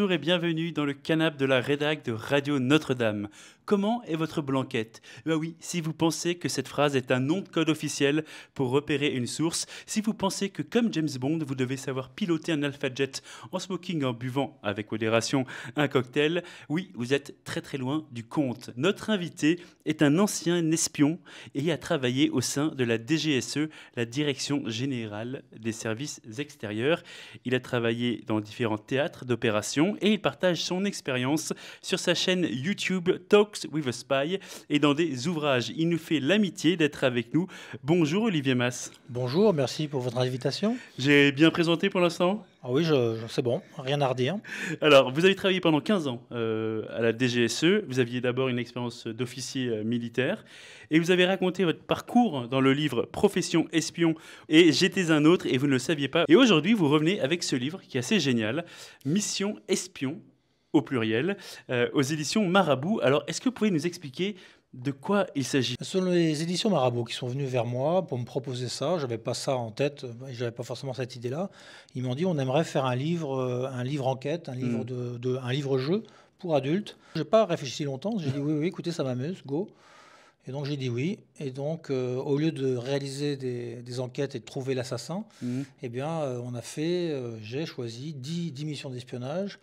Bonjour et bienvenue dans le canapé de la rédac de Radio Notre-Dame. Comment est votre blanquette? Ben oui, si vous pensez que cette phrase est un nom de code officiel pour repérer une source, si vous pensez que comme James Bond, vous devez savoir piloter un Alpha Jet en smoking en buvant avec modération un cocktail, oui, vous êtes très très loin du compte. Notre invité est un ancien espion et a travaillé au sein de la DGSE, la Direction Générale des Services Extérieurs. Il a travaillé dans différents théâtres d'opération et il partage son expérience sur sa chaîne YouTube Talks with a Spy et dans des ouvrages. Il nous fait l'amitié d'être avec nous. Bonjour Olivier Mas. Bonjour, merci pour votre invitation. J'ai bien présenté pour l'instant? Ah oui, c'est bon, rien à redire. Alors, vous avez travaillé pendant 15 ans à la DGSE. Vous aviez d'abord une expérience d'officier militaire et vous avez raconté votre parcours dans le livre Profession espion et J'étais un autre et vous ne le saviez pas. Et aujourd'hui, vous revenez avec ce livre qui est assez génial, Mission espion au pluriel, aux éditions Marabout. Alors, est-ce que vous pouvez nous expliquer de quoi il s'agit? Ce sont les éditions Marabout qui sont venues vers moi pour me proposer ça. Je n'avais pas ça en tête, je n'avais pas forcément cette idée-là. Ils m'ont dit on aimerait faire un livre enquête, un livre-jeu pour adultes. Je n'ai pas réfléchi longtemps, j'ai dit oui, écoutez, ça m'amuse, go. Et donc j'ai dit oui. Et donc au lieu de réaliser des enquêtes et de trouver l'assassin, eh bien j'ai choisi 10 missions d'espionnage.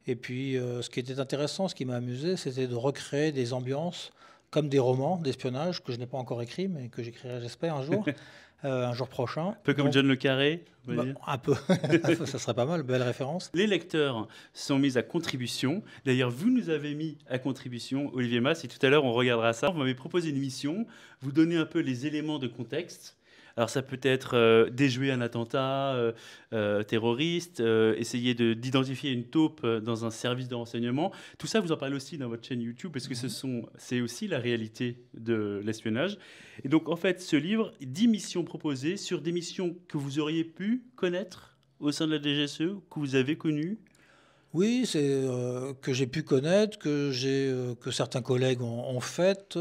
Et puis, ce qui était intéressant, ce qui m'a amusé, c'était de recréer des ambiances comme des romans d'espionnage que je n'ai pas encore écrits, mais que j'écrirai, j'espère, un jour prochain. Un peu comme John le Carré, on va dire. Un peu, ça serait pas mal, belle référence. Les lecteurs sont mis à contribution. D'ailleurs, vous nous avez mis à contribution, Olivier Mas, et tout à l'heure, on regardera ça. Vous m'avez proposé une mission, vous donnez un peu les éléments de contexte. Alors ça peut être déjouer un attentat terroriste, essayer d'identifier une taupe dans un service de renseignement. Tout ça, vous en parlez aussi dans votre chaîne YouTube, parce que c'est aussi la réalité de l'espionnage. Et donc en fait, ce livre, 10 missions proposées sur des missions que vous auriez pu connaître au sein de la DGSE, que vous avez connues. Oui, c'est que j'ai pu connaître, que certains collègues ont fait.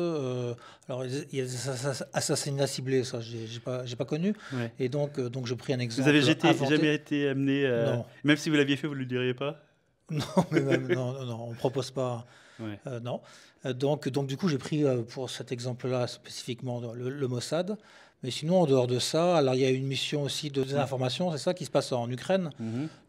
Alors, il y a des assassinats ciblés, ça, j'ai pas connu. Ouais. Et donc j'ai pris un exemple. Vous avez inventé. jamais été amené Non. Même si vous l'aviez fait, vous ne le diriez pas? Non, mais non, on ne propose pas. Ouais. Non. Donc, du coup, j'ai pris pour cet exemple-là spécifiquement le Mossad. Mais sinon, en dehors de ça, alors il y a une mission aussi de désinformation, c'est ça qui se passe en Ukraine.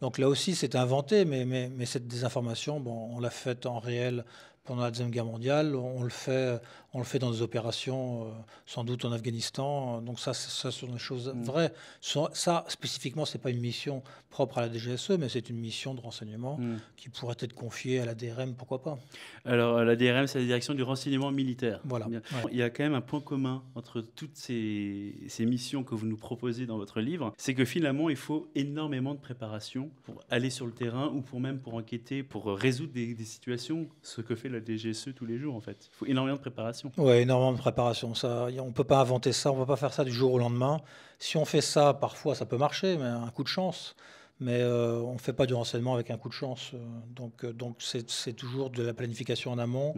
Donc là aussi, c'est inventé, mais cette désinformation, bon, on l'a faite en réel pendant la Deuxième Guerre mondiale. On le fait dans des opérations, sans doute en Afghanistan. Donc ça sont des choses vraies. Ça, spécifiquement, c'est pas une mission propre à la DGSE, mais c'est une mission de renseignement qui pourrait être confiée à la DRM, pourquoi pas. Alors, la DRM, c'est la direction du renseignement militaire. Voilà. Ouais. Il y a quand même un point commun entre toutes ces missions que vous nous proposez dans votre livre, c'est que finalement, il faut énormément de préparation pour aller sur le terrain ou pour enquêter, pour résoudre des situations, ce que fait la DGSE tous les jours, en fait. Il faut énormément de préparation. Oui, énormément de préparation. Ça, on ne peut pas inventer ça, on ne peut pas faire ça du jour au lendemain. Si on fait ça, parfois, ça peut marcher, mais un coup de chance. Mais on ne fait pas du renseignement avec un coup de chance. Donc c'est toujours de la planification en amont.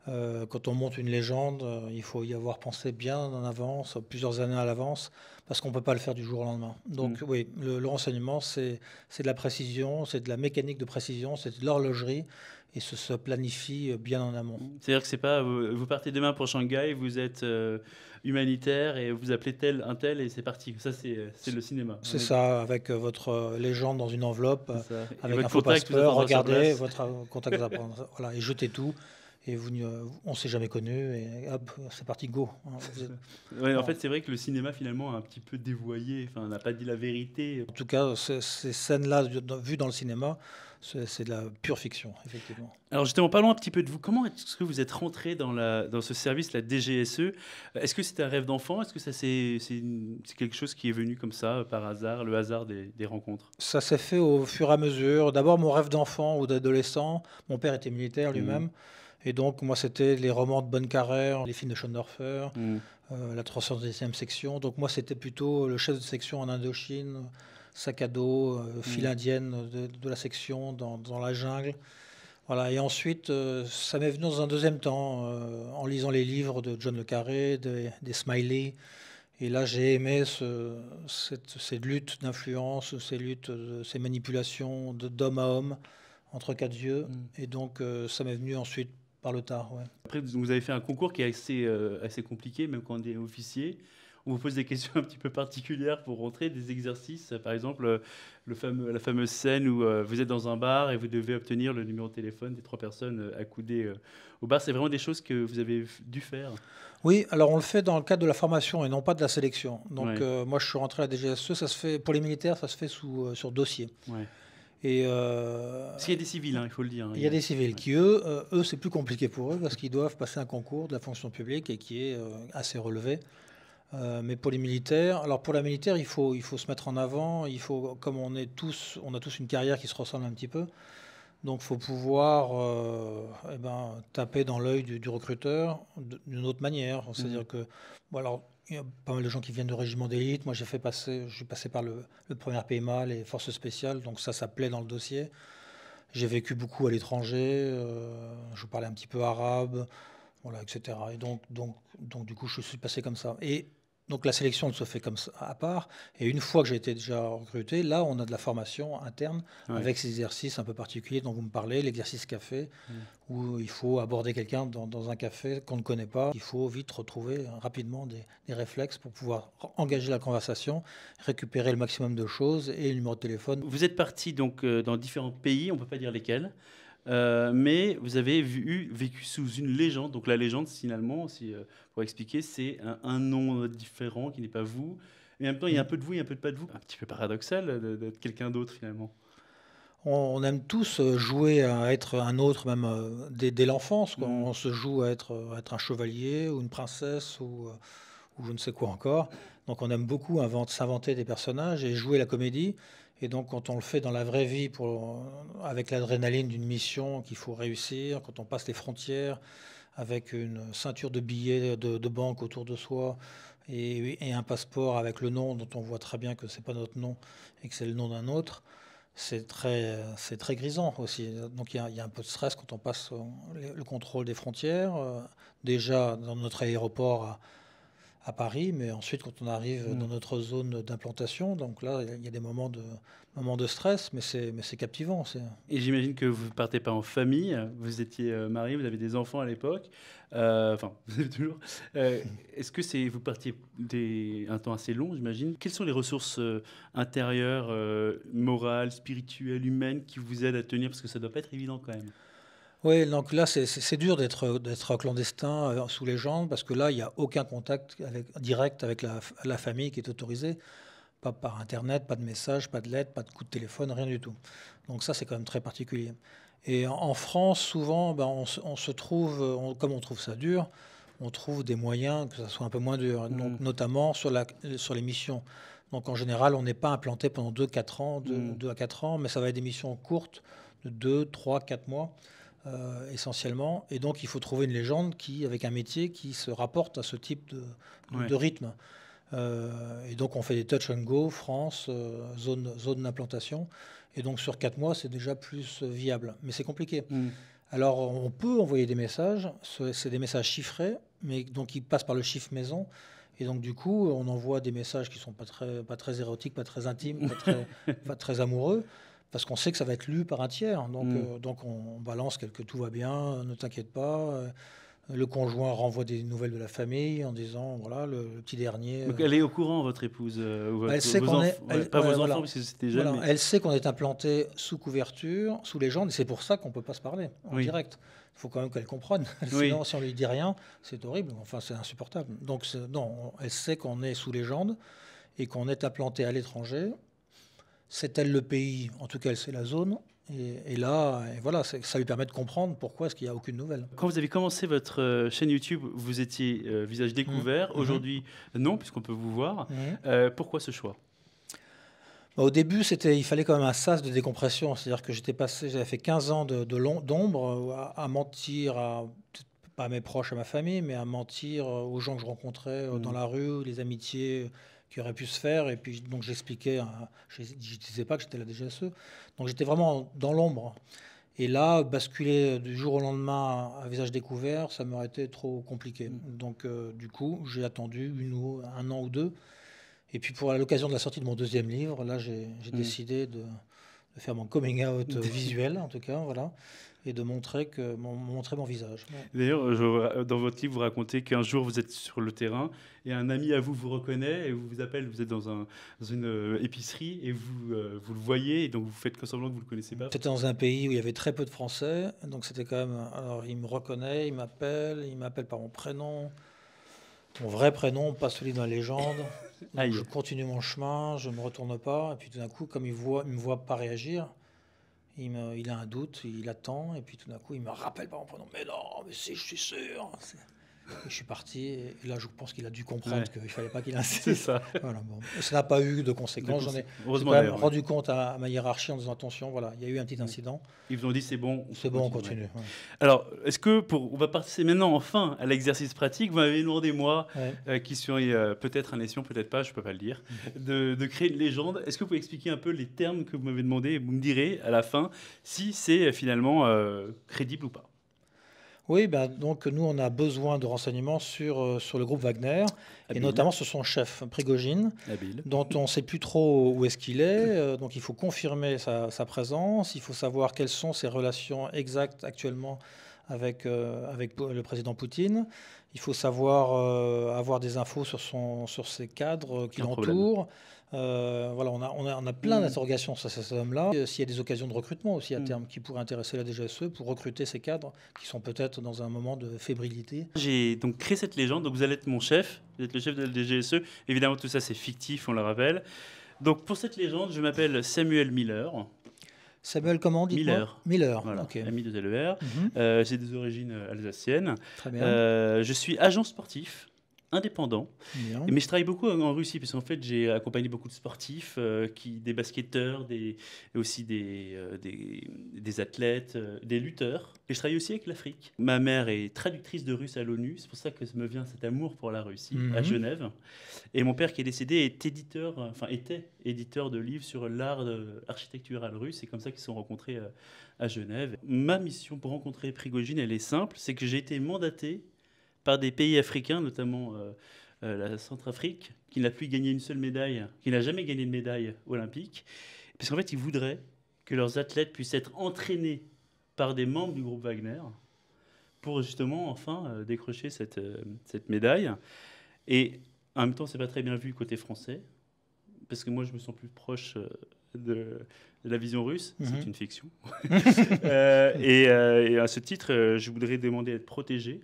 Quand on monte une légende, il faut y avoir pensé bien en avance, plusieurs années à l'avance, parce qu'on ne peut pas le faire du jour au lendemain. Donc oui, le renseignement, c'est de la précision, c'est de la mécanique de précision, c'est de l'horlogerie, et se planifie bien en amont. C'est-à-dire que c'est pas, vous partez demain pour Shanghai, vous êtes humanitaire et vous appelez un tel et c'est parti. Ça, c'est le cinéma. C'est ça, avec votre légende dans une enveloppe, avec un faux contact, passeport, regardez votre contact, voilà, et jetez tout. Et on ne s'est jamais connu, et hop, c'est parti, go. Ouais, en fait, c'est vrai que le cinéma, finalement, a un petit peu dévoyé, enfin, n'a pas dit la vérité. En tout cas, ces scènes-là, vues dans le cinéma, c'est de la pure fiction, effectivement. Alors justement, parlons un petit peu de vous. Comment est-ce que vous êtes rentré dans ce service, la DGSE? Est-ce que c'était un rêve d'enfant? Est-ce que c'est quelque chose qui est venu comme ça, par hasard, le hasard des rencontres? Ça s'est fait au fur et à mesure. D'abord, mon rêve d'enfant ou d'adolescent. Mon père était militaire lui-même. Et donc, moi, c'était les romans de Bonne-Carrère, les films de Schoendorfer, la 310e section. Donc, moi, c'était plutôt le chef de section en Indochine, sac à dos, file indienne de la section dans la jungle. Voilà. Et ensuite, ça m'est venu dans un deuxième temps, en lisant les livres de John le Carré, des Smiley. Et là, j'ai aimé ces luttes d'influence, ces manipulations d'homme à homme entre quatre yeux. Et donc, ça m'est venu ensuite par le tard. Ouais. Après, vous avez fait un concours qui est assez compliqué, même quand on est officier. On vous pose des questions un petit peu particulières pour rentrer, des exercices. Par exemple, la fameuse scène où vous êtes dans un bar et vous devez obtenir le numéro de téléphone des 3 personnes accoudées au bar. C'est vraiment des choses que vous avez dû faire. Oui, alors on le fait dans le cadre de la formation et non pas de la sélection. Donc, Ouais. moi, je suis rentré à la DGSE. Ça se fait, pour les militaires, ça se fait sur dossier. Ouais. Et Parce qu'il y a des civils, il faut le dire. il y a des civils qui, eux, c'est plus compliqué pour eux parce qu'ils doivent passer un concours de la fonction publique et qui est assez relevé. Mais pour les militaires, alors pour la militaire, il faut se mettre en avant. Il faut, comme on a tous une carrière qui se ressemble un petit peu. Donc, il faut pouvoir taper dans l'œil du recruteur d'une autre manière. C'est-à-dire que, bon, alors, il y a pas mal de gens qui viennent de régiments d'élite. Moi, je suis passé par le premier PMA, les forces spéciales. Donc, ça plaît dans le dossier. J'ai vécu beaucoup à l'étranger. Je parlais un petit peu arabe, voilà, etc. Et donc, du coup, je suis passé comme ça. Et donc, la sélection se fait comme ça, à part. Et une fois que j'ai été déjà recruté, là, on a de la formation interne avec ces exercices un peu particuliers dont vous me parlez, l'exercice café, où il faut aborder quelqu'un dans un café qu'on ne connaît pas. Il faut vite retrouver rapidement des réflexes pour pouvoir engager la conversation, récupérer le maximum de choses et le numéro de téléphone. Vous êtes parti donc dans différents pays, on ne peut pas dire lesquels. Mais vous avez vécu sous une légende. Donc la légende, finalement, pour expliquer, c'est un nom différent qui n'est pas vous. Et en même temps, il y a un peu de vous, il y a un peu de pas de vous. Un petit peu paradoxal d'être quelqu'un d'autre, finalement. On aime tous jouer à être un autre, même dès l'enfance. On se joue à être un chevalier ou une princesse ou je ne sais quoi encore. Donc on aime beaucoup s'inventer des personnages et jouer la comédie. Et donc quand on le fait dans la vraie vie avec l'adrénaline d'une mission qu'il faut réussir, quand on passe les frontières avec une ceinture de billets de banque autour de soi et un passeport avec le nom dont on voit très bien que c'est pas notre nom et que c'est le nom d'un autre, c'est très grisant aussi. Donc il y a un peu de stress quand on passe le contrôle des frontières, déjà dans notre aéroport à Paris, mais ensuite quand on arrive dans notre zone d'implantation, donc là il y a des moments de stress, mais c'est captivant. Et j'imagine que vous ne partez pas en famille, vous étiez marié, vous avez des enfants à l'époque, enfin vous avez toujours. Est-ce que vous partiez un temps assez long, j'imagine? Quelles sont les ressources intérieures, morales, spirituelles, humaines qui vous aident à tenir? Parce que ça ne doit pas être évident quand même. Oui, donc là, c'est dur d'être clandestin sous les gens, parce que là, il n'y a aucun contact direct avec la famille qui est autorisé. Pas par Internet, pas de message, pas de lettre, pas de coup de téléphone, rien du tout. Donc ça, c'est quand même très particulier. Et en France, souvent, on se trouve, comme on trouve ça dur, on trouve des moyens que ça soit un peu moins dur, donc, notamment sur les missions. Donc en général, on n'est pas implanté pendant 2-4 ans, 2 à 4 ans, mais ça va être des missions courtes de 2, 3, 4 mois. Essentiellement, et donc il faut trouver une légende avec un métier qui se rapporte à ce type de rythme. Et donc on fait des touch and go, France, zone d'implantation, et donc sur 4 mois c'est déjà plus viable, mais c'est compliqué. Alors on peut envoyer des messages, c'est des messages chiffrés, mais donc ils passent par le chiffre maison, et donc du coup on envoie des messages qui sont pas très érotiques, pas très intimes, pas très amoureux, parce qu'on sait que ça va être lu par un tiers. Donc on balance tout va bien, ne t'inquiète pas. Le conjoint renvoie des nouvelles de la famille en disant, voilà, le petit dernier. Donc elle est au courant, votre épouse, ou Elle sait qu'on est. pas vos enfants, Voilà. parce que c'était jeune. Voilà. Elle sait qu'on est implanté sous couverture, sous légende, et c'est pour ça qu'on ne peut pas se parler en direct. Il faut quand même qu'elle comprenne. Sinon, si on lui dit rien, c'est horrible. Enfin, c'est insupportable. Donc, non, elle sait qu'on est sous légende et qu'on est implanté à l'étranger. C'est elle le pays, en tout cas elle sait la zone, et là, voilà, ça lui permet de comprendre pourquoi est-ce qu'il n'y a aucune nouvelle. Quand vous avez commencé votre chaîne YouTube, vous étiez visage découvert. Aujourd'hui, non, puisqu'on peut vous voir. Pourquoi ce choix? Au début, il fallait quand même un sas de décompression, c'est-à-dire que j'avais fait 15 ans d'ombre à mentir, pas à mes proches, à ma famille, mais à mentir aux gens que je rencontrais dans la rue, les amitiés qui auraient pu se faire. Et puis, donc, j'expliquais, je ne disais pas que j'étais la DGSE. Donc, j'étais vraiment dans l'ombre. Et là, basculer du jour au lendemain à visage découvert, ça m'aurait été trop compliqué. Donc, du coup, j'ai attendu un an ou deux. Et puis, pour l'occasion de la sortie de mon deuxième livre, là, j'ai décidé faire mon coming out visuel, en tout cas, voilà, et de montrer mon visage. Ouais. D'ailleurs, dans votre livre, vous racontez qu'un jour, vous êtes sur le terrain et un ami à vous reconnaît et vous appelle, vous êtes dans une épicerie et vous le voyez et donc vous faites semblant que vous ne le connaissez pas. C'était dans un pays où il y avait très peu de Français, donc c'était quand même... Alors, il me reconnaît, il m'appelle par mon prénom, mon vrai prénom, pas celui de la légende. Donc, je continue mon chemin, je ne me retourne pas, et puis tout d'un coup, comme il me voit pas réagir, il a un doute, il attend, et puis tout d'un coup, il me rappelle par mon prénom. Mais non, mais si, je suis sûr. Et je suis parti, et là, je pense qu'il a dû comprendre qu'il ne fallait pas qu'il insiste. C'est ça. Voilà, bon. Ça n'a pas eu de conséquences. J'en ai quand même rendu compte à ma hiérarchie en disant attention, voilà, il y a eu un petit incident. Ils vous ont dit c'est bon. On continue. Ouais. Alors, est-ce que on va passer maintenant enfin à l'exercice pratique. Vous m'avez demandé, moi, qui suis peut-être un espion, peut-être pas, je ne peux pas le dire, de créer une légende. Est-ce que vous pouvez expliquer un peu les termes que vous m'avez demandé et vous me direz à la fin si c'est finalement crédible ou pas? Oui, donc nous, on a besoin de renseignements sur le groupe Wagner, et notamment sur son chef, Prigojine, dont on ne sait plus trop où est-ce qu'il est. Donc il faut confirmer sa présence, il faut savoir quelles sont ses relations exactes actuellement avec le président Poutine. Il faut savoir avoir des infos sur ses cadres qui l'entourent. Voilà, on a plein d'interrogations sur ces hommes-là. S'il y a des occasions de recrutement aussi à terme qui pourraient intéresser la DGSE pour recruter ces cadres qui sont peut-être dans un moment de fébrilité. J'ai donc créé cette légende, donc vous allez être mon chef, vous êtes le chef de la DGSE. Évidemment, tout ça c'est fictif, on le rappelle. Donc pour cette légende, je m'appelle Samuel Miller. Samuel comment, dites-moi? Miller, voilà, ok. ami de LER. J'ai des origines alsaciennes. Très bien. Je suis agent sportif, indépendant. Bien. Mais je travaille beaucoup en Russie, parce qu'en fait, j'ai accompagné beaucoup de sportifs, des basketteurs, aussi des athlètes, des lutteurs. Et je travaille aussi avec l'Afrique. Ma mère est traductrice de russe à l'ONU, c'est pour ça que me vient cet amour pour la Russie, à Genève. Et mon père, qui est décédé, était éditeur de livres sur l'art architectural russe. C'est comme ça qu'ils se sont rencontrés à Genève. Ma mission pour rencontrer Prigojine, elle est simple, c'est que j'ai été mandaté par des pays africains, notamment la Centrafrique, qui n'a plus gagné une seule médaille, qui n'a jamais gagné de médaille olympique, parce qu'en fait, ils voudraient que leurs athlètes puissent être entraînés par des membres du groupe Wagner pour justement, enfin, décrocher cette médaille. Et en même temps, c'est pas très bien vu côté français, parce que moi, je me sens plus proche de la vision russe. C'est une fiction. Et à ce titre, je voudrais demander à être protégé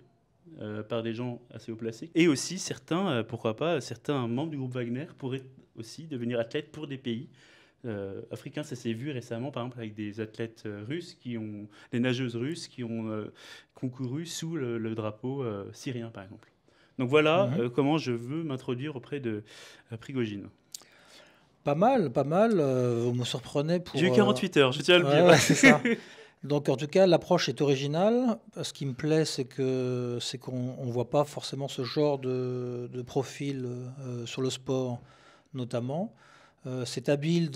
par des gens assez haut placés. Et aussi, certains, pourquoi pas, certains membres du groupe Wagner pourraient aussi devenir athlètes pour des pays africains. Ça s'est vu récemment, par exemple, avec des athlètes russes, des nageuses russes qui ont concouru sous le drapeau syrien, par exemple. Donc voilà comment je veux m'introduire auprès de Prigojine. Pas mal. Vous me surprenez pour... J'ai eu 48 heures, je tiens à le dire. Ouais, c'est ça. Donc en tout cas, l'approche est originale. Ce qui me plaît, c'est qu'on ne voit pas forcément ce genre de profil sur le sport, notamment. C'est habile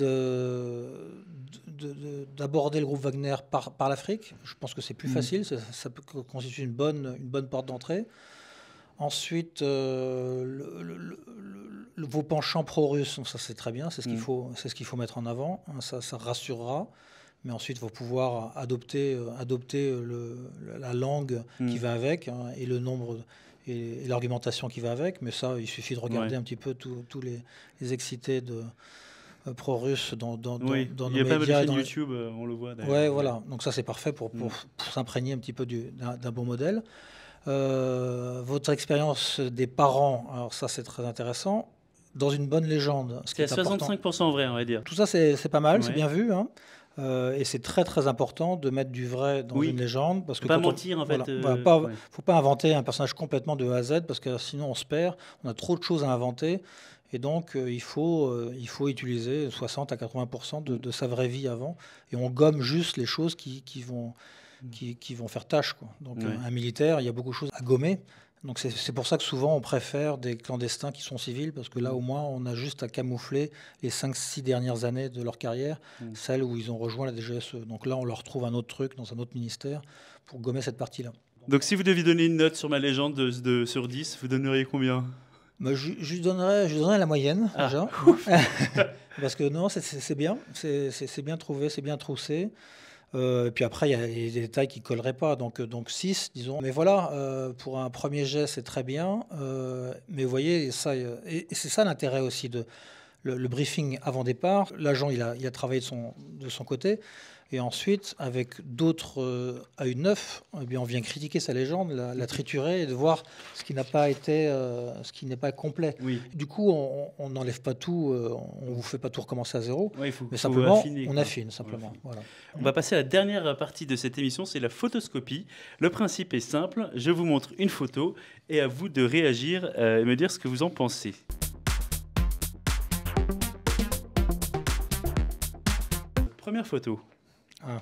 d'aborder le groupe Wagner par l'Afrique. Je pense que c'est plus facile. Ça peut constituer une bonne porte d'entrée. Ensuite, vos penchants pro-russes, ça c'est très bien. C'est ce qu'il faut mettre en avant. Ça rassurera. Mais ensuite, il faut pouvoir adopter la langue qui va avec, et le nombre et l'argumentation qui va avec. Mais ça, il suffit de regarder un petit peu tous les excités de pro-russes dans nos médias. Il y a pas mal de chaînes YouTube, on le voit. Oui, voilà. Donc ça, c'est parfait pour s'imprégner un petit peu d'un bon modèle. Votre expérience des parents, alors ça, c'est très intéressant. Dans une bonne légende. C'est à 65% vrai, on va dire. Tout ça, c'est pas mal, c'est bien vu. Et c'est très très important de mettre du vrai dans une légende, parce que pas mentir en fait. Faut pas inventer un personnage complètement de A à Z, parce que sinon on se perd. On a trop de choses à inventer, et donc il faut utiliser 60 à 80% de sa vraie vie avant, et on gomme juste les choses qui vont faire tâche, quoi. Donc un militaire, il y a beaucoup de choses à gommer. Donc c'est pour ça que souvent on préfère des clandestins qui sont civils, parce que là au moins on a juste à camoufler les 5-6 dernières années de leur carrière, celles où ils ont rejoint la DGSE. Donc là on leur trouve un autre truc dans un autre ministère pour gommer cette partie-là. Donc si vous deviez donner une note sur ma légende sur 10, vous donneriez combien? Bah, je lui donnerais la moyenne, Ah, déjà. Parce que non, c'est bien. C'est bien trouvé, c'est bien troussé. Et puis après, il y a des détails qui ne colleraient pas. Donc 6, disons. Mais voilà, pour un premier jet, c'est très bien. Mais vous voyez, et c'est ça l'intérêt aussi de le briefing avant départ. L'agent, il a travaillé de son côté. Et ensuite, avec d'autres A9, eh bien, on vient critiquer sa légende, la triturer et de voir ce qui n'a pas été, ce qui n'est pas complet. oui. Du coup, on n'enlève pas tout, on vous fait pas tout recommencer à zéro, Ouais, mais faut simplement, affiner, on quoi. affine simplement. Voilà. On va passer à la dernière partie de cette émission, c'est la photoscopie. Le principe est simple, je vous montre une photo et à vous de réagir et me dire ce que vous en pensez. Première photo. Ah.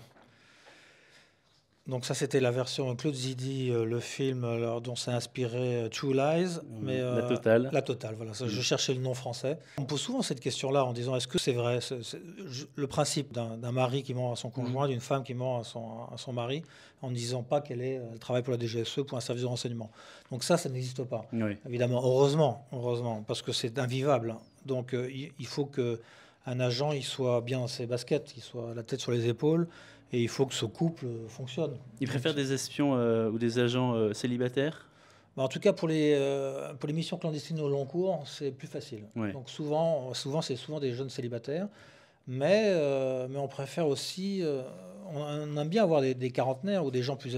Donc ça, c'était la version Claude Zidi, le film dont s'est inspiré True Lies. Mais, La totale. La totale, voilà. Ça, je cherchais le nom français. On me pose souvent cette question-là en disant, est-ce que c'est vrai le principe d'un mari qui ment à son conjoint, d'une femme qui ment à son mari, en ne disant pas elle travaille pour la DGSE, pour un service de renseignement. Donc ça n'existe pas. Oui. Évidemment, heureusement, parce que c'est invivable. Donc il faut qu'un agent il soit bien dans ses baskets, qu'il soit la tête sur les épaules, et il faut que ce couple fonctionne. Il préfère des espions ou des agents célibataires? En tout cas, pour les missions clandestines au long cours, c'est plus facile. Ouais. Donc c'est souvent des jeunes célibataires, mais on préfère aussi, on aime bien avoir des quarantenaires ou des gens plus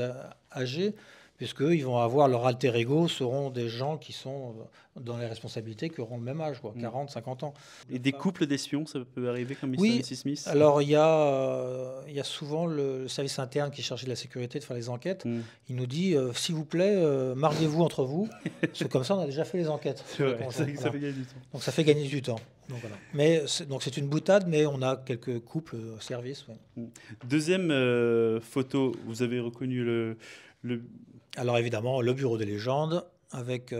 âgés, puisqu'eux, ils vont avoir leur alter ego, seront des gens qui sont dans les responsabilités, qui auront le même âge, 40, 50 ans. Et des couples d'espions, ça peut arriver comme Mr. Oui, et Mrs. Smith? alors il y a souvent le service interne qui est chargé de la sécurité, de faire les enquêtes. Il nous dit, s'il vous plaît, mariez-vous entre vous, parce que comme ça, on a déjà fait les enquêtes. C'est vrai, ça fait gagner du temps. Donc ça fait gagner du temps. Donc, voilà. Mais c'est une boutade, mais on a quelques couples au service. Ouais. Deuxième photo, vous avez reconnu le... Alors évidemment, le bureau des légendes, avec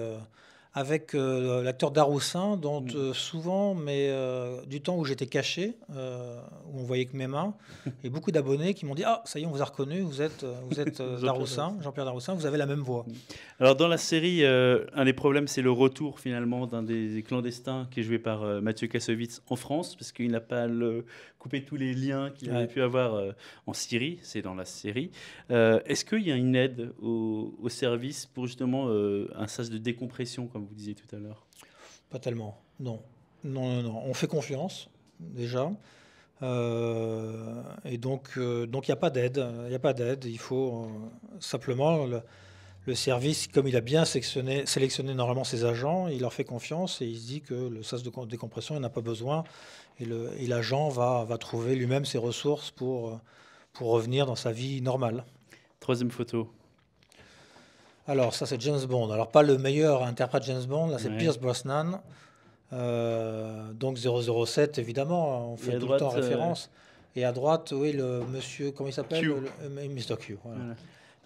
l'acteur Daroussin, dont souvent, mais du temps où j'étais caché, où on voyait que mes mains, et beaucoup d'abonnés qui m'ont dit « Ah, ça y est, on vous a reconnu, vous êtes Daroussin, Jean-Pierre Daroussin, vous avez la même voix. » Alors dans la série, un des problèmes, c'est le retour finalement d'un des clandestins qui est joué par Mathieu Kassovitz en France, parce qu'il n'a pas coupé tous les liens qu'il avait pu avoir en Syrie, c'est dans la série. Est-ce qu'il y a une aide au service pour justement un sas de décompression, comme vous disiez tout à l'heure? Pas tellement, non. Non. On fait confiance, déjà. Et donc, il n'y a pas d'aide. Il faut simplement... Le service, comme il a bien sélectionné normalement ses agents, il leur fait confiance et il se dit que le sas de décompression, il n'a pas besoin. Et l'agent va trouver lui-même ses ressources pour revenir dans sa vie normale. Troisième photo. Alors, ça, c'est James Bond. Alors, pas le meilleur interprète James Bond, là, c'est Pierce Brosnan. Donc, 007, évidemment, on fait tout le temps référence. Et à droite, oui, le monsieur, comment il s'appelle? Mr. Q. Voilà.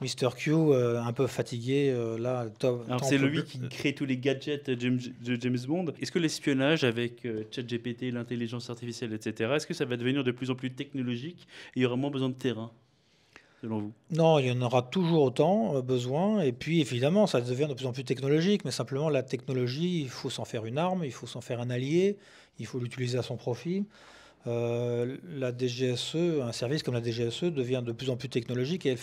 Mr. Q, un peu fatigué, là. Alors c'est lui qui crée tous les gadgets de James Bond. Est-ce que l'espionnage avec ChatGPT, l'intelligence artificielle, etc., est-ce que ça va devenir de plus en plus technologique et il y aura moins besoin de terrain, selon vous? Non, il y en aura toujours autant besoin. Et puis, évidemment, ça devient de plus en plus technologique. Mais simplement, la technologie, il faut s'en faire une arme, il faut s'en faire un allié, il faut l'utiliser à son profit. La DGSE, un service comme la DGSE, devient de plus en plus technologique et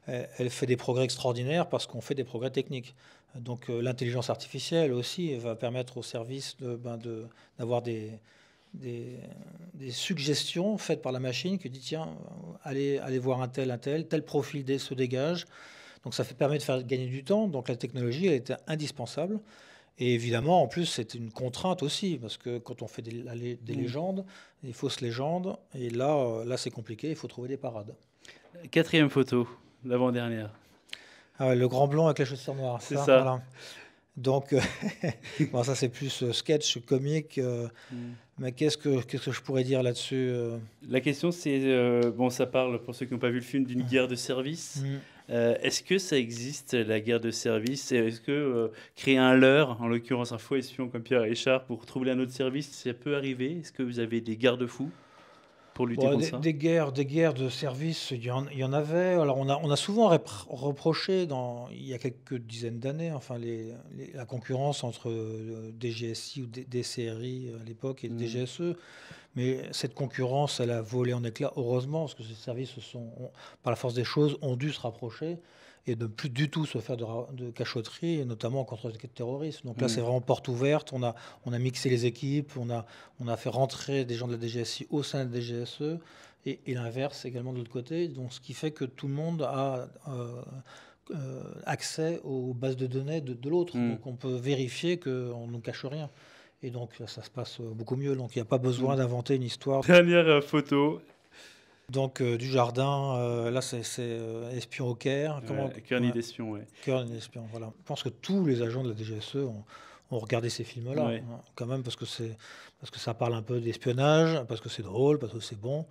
elle fait des progrès extraordinaires parce qu'on fait des progrès techniques. Donc l'intelligence artificielle aussi va permettre au service d'avoir des suggestions faites par la machine qui dit tiens, allez voir un tel profil se dégage. Donc ça permet de faire gagner du temps. Donc la technologie, elle est indispensable. Et évidemment, en plus, c'est une contrainte aussi, parce que quand on fait des légendes, des fausses légendes, et là c'est compliqué, il faut trouver des parades. Quatrième photo. L'avant-dernière. Ah ouais, le grand blond avec les chaussures noires. C'est ça. Voilà. Donc, bon, ça c'est plus sketch, comique. Mais qu'est-ce que je pourrais dire là-dessus La question c'est, bon, ça parle, pour ceux qui n'ont pas vu le film, d'une guerre de service. Est-ce que ça existe, la guerre de service? Est-ce que créer un leurre, en l'occurrence un faux espion comme Pierre Richard, pour troubler un autre service, ça peut arriver? Est-ce que vous avez des garde-fous pour lutter Bon, contre ça? des guerres de service, il y en avait. Alors on a souvent reproché il y a quelques dizaines d'années, enfin la concurrence entre DGSI ou DCRI à l'époque et le Mmh. DGSE. Mais cette concurrence, elle a volé en éclats, heureusement, parce que ces services par la force des choses, ont dû se rapprocher et ne plus du tout se faire de cachotterie, et notamment contre le terrorisme. Donc là, Mmh. c'est vraiment porte ouverte. On a mixé les équipes, on a fait rentrer des gens de la DGSI au sein de la DGSE, et l'inverse également de l'autre côté. Donc, ce qui fait que tout le monde a accès aux bases de données de l'autre. Mmh. Donc on peut vérifier qu'on ne cache rien. Et donc ça se passe beaucoup mieux. Donc il n'y a pas besoin Mmh. d'inventer une histoire. Dernière photo, Donc du jardin, là c'est espion au Caire. cœur Ouais, nid d'espion, ouais. Cœur d'un espion, voilà. Je pense que tous les agents de la DGSE ont regardé ces films-là, Ouais. hein, quand même, parce que ça parle un peu d'espionnage, parce que c'est drôle, parce que c'est bon.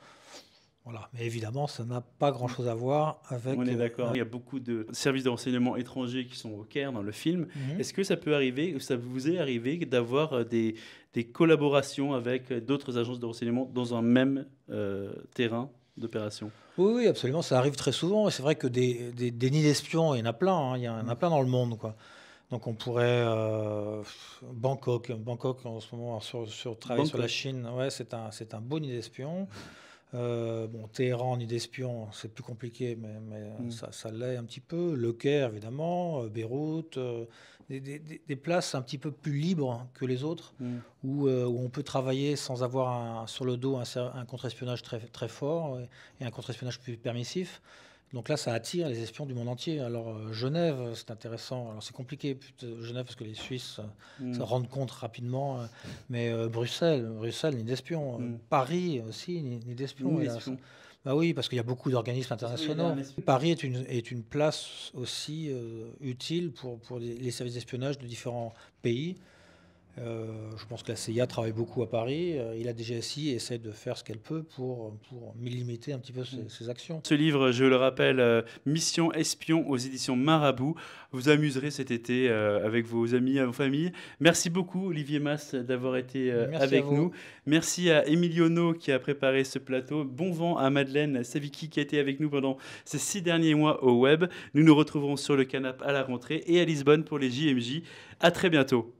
Voilà. Mais évidemment, ça n'a pas grand-chose à voir avec. On est d'accord. Il y a beaucoup de services de renseignement étrangers qui sont au Caire dans le film. Mhm. Est-ce que ça peut arriver, ou ça vous est arrivé d'avoir des collaborations avec d'autres agences de renseignement dans un même terrain d'opération? Oui, oui, absolument, ça arrive très souvent. Et c'est vrai que des nids d'espions, il y en a plein, hein, il y en a plein dans le monde, quoi. Donc on pourrait Bangkok en ce moment travailler sur la Bangkok. Chine. Ouais, c'est un beau nid d'espions. Bon, Téhéran, nid d'espions, c'est plus compliqué, mais Mm. ça l'est un petit peu. Le Caire, évidemment, Beyrouth, des places un petit peu plus libres que les autres, Mm. où on peut travailler sans avoir sur le dos un contre-espionnage très, très fort, et un contre-espionnage plus permissif. Donc là, ça attire les espions du monde entier. Alors Genève, c'est intéressant. Alors c'est compliqué, Genève, parce que les Suisses Mm. se rendent compte rapidement. Mais Bruxelles, nid d'espions. Mm. Paris aussi, nid d'espions. Nid Et là, d'espion. bah oui, parce qu'il y a beaucoup d'organismes internationaux. un espion. Paris est une place aussi utile pour les services d'espionnage de différents pays. Je pense que la CIA travaille beaucoup à Paris, et la DGSI essaie de faire ce qu'elle peut pour limiter un petit peu ses actions. Ce livre, je le rappelle, Mission Espion aux éditions Marabout. Vous amuserez cet été avec vos amis, vos familles. Merci beaucoup, Olivier Mas, d'avoir été Merci avec à vous. nous. Merci à Emiliono qui a préparé ce plateau. Bon vent à Madeleine Savicki qui a été avec nous pendant ces 6 derniers mois au web. Nous nous retrouverons sur le canapé à la rentrée et à Lisbonne pour les JMJ. À très bientôt.